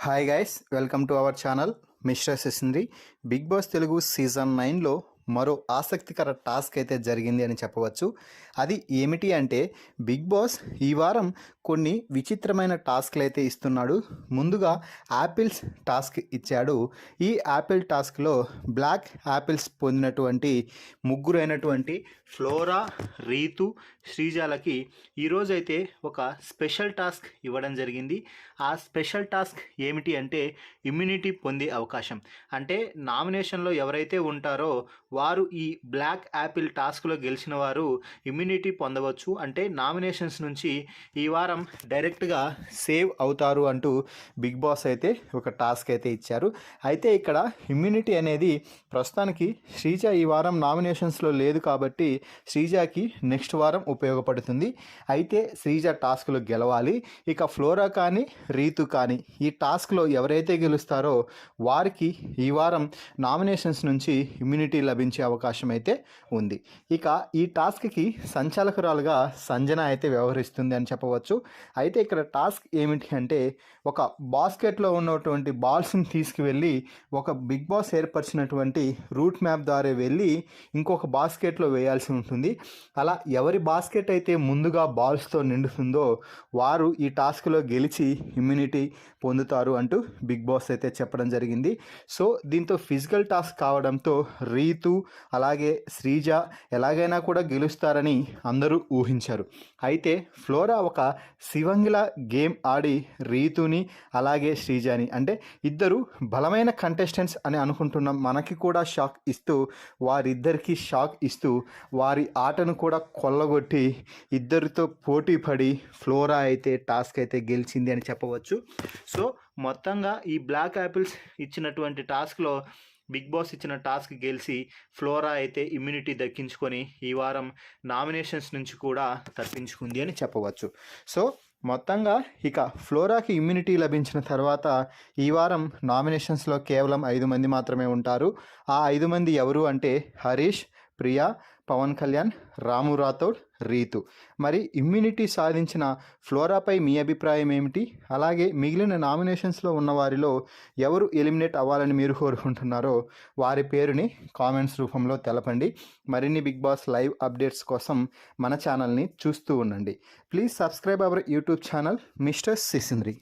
Hi guys, welcome to our channel mister Sesindri. Bigg Boss Telugu season 9లో మరో ఆసక్తికర task అయితే జరిగింది అని చెప్పవచ్చు. అది ఏమిటి అంటే బిగ్ బాస్ ఈ వారం కొన్ని విచిత్రమైన టాస్క్లు అయితే ఇస్తున్నాడు. ముందుగా యాపిల్స్ టాస్క్ ఇచ్చాడు. ఈ యాపిల్ టాస్క్లో బ్లాక్ యాపిల్స్ పొందినటువంటి ముగ్గురైనటువంటి ఫ్లోరా, రీతు, శ్రీజాలకి ఈరోజైతే ఒక స్పెషల్ టాస్క్ ఇవ్వడం జరిగింది. ఆ స్పెషల్ టాస్క్ ఏమిటి అంటే ఇమ్యూనిటీ పొందే అవకాశం. అంటే నామినేషన్లో ఎవరైతే ఉంటారో వారు ఈ బ్లాక్ యాపిల్ టాస్క్లో గెలిచిన వారు ఇమ్యూనిటీ పొందవచ్చు. అంటే నామినేషన్స్ నుంచి ఈ వారం డైరెక్ట్గా సేవ్ అవుతారు అంటూ బిగ్ బాస్ అయితే ఒక టాస్క్ అయితే ఇచ్చారు. అయితే ఇక్కడ ఇమ్యూనిటీ అనేది ప్రస్తుతానికి శ్రీజ ఈ వారం నామినేషన్స్లో లేదు కాబట్టి శ్రీజాకి నెక్స్ట్ వారం ఉపయోగపడుతుంది. అయితే శ్రీజ టాస్క్లో గెలవాలి. ఇక ఫ్లోరా కానీ రీతు కానీ ఈ టాస్క్లో ఎవరైతే గెలుస్తారో వారికి ఈ వారం నామినేషన్స్ నుంచి ఇమ్యూనిటీ లభించే అవకాశం అయితే ఉంది. ఇక ఈ టాస్క్కి సంచాలకురాలుగా సంజన అయితే వ్యవహరిస్తుంది అని చెప్పవచ్చు. అయితే ఇక్కడ టాస్క్ ఏమిటి అంటే ఒక బాస్కెట్లో ఉన్నటువంటి బాల్స్ని తీసుకువెళ్ళి ఒక బిగ్ బాస్ ఏర్పరిచినటువంటి రూట్ మ్యాప్ ద్వారా వెళ్ళి ఇంకొక బాస్కెట్లో వేయాల్సి ఉంటుంది. అలా ఎవరి బాస్కెట్ అయితే ముందుగా బాల్స్తో నిండుతుందో వారు ఈ టాస్క్లో గెలిచి ఇమ్యూనిటీ పొందుతారు అంటూ బిగ్ బాస్ అయితే చెప్పడం జరిగింది. సో దీంతో ఫిజికల్ టాస్క్ కావడంతో రీతు అలాగే శ్రీజ ఎలాగైనా కూడా గెలుస్తారని అందరూ ఊహించారు. అయితే ఫ్లోరా ఒక శివంగిల గేమ్ ఆడి రీతుని అలాగే శ్రీజాని, అంటే ఇద్దరు బలమైన కంటెస్టెంట్స్ అని అనుకుంటున్నాం, మనకి కూడా షాక్ ఇస్తూ వారిద్దరికీ షాక్ ఇస్తూ వారి ఆటను కూడా కొల్లగొట్టి ఇద్దరితో పోటీ పడి ఫ్లోరా అయితే టాస్క్ అయితే గెలిచింది అని చెప్పవచ్చు. సో మొత్తంగా ఈ బ్లాక్ యాపిల్స్ ఇచ్చినటువంటి టాస్క్లో బిగ్ బాస్ ఇచ్చిన టాస్క్ గెలిచి ఫ్లోరా అయితే ఇమ్యూనిటీ దక్కించుకొని ఈ వారం నామినేషన్స్ నుంచి కూడా తప్పించుకుంది అని చెప్పవచ్చు. సో మొత్తంగా ఇక ఫ్లోరాకి ఇమ్యూనిటీ లభించిన తర్వాత ఈ వారం నామినేషన్స్లో కేవలం 5 మంది మాత్రమే ఉంటారు. ఆ 5 మంది ఎవరు అంటే హరీష్, ప్రియా, పవన్ కళ్యాణ్, రాము రాథోడ్, రీతు. మరి ఇమ్యూనిటీ సాధించిన ఫ్లోరాపై మీ అభిప్రాయం ఏమిటి? అలాగే మిగిలిన నామినేషన్స్లో ఉన్న వారిలో ఎవరు ఎలిమినేట్ అవ్వాలని మీరు కోరుకుంటున్నారో వారి పేరుని కామెంట్స్ రూపంలో తెలపండి. మరిన్ని బిగ్ బాస్ లైవ్ అప్డేట్స్ కోసం మన ఛానల్ని చూస్తూ ఉండండి. Please subscribe our YouTube channel mister సెసింద్రి.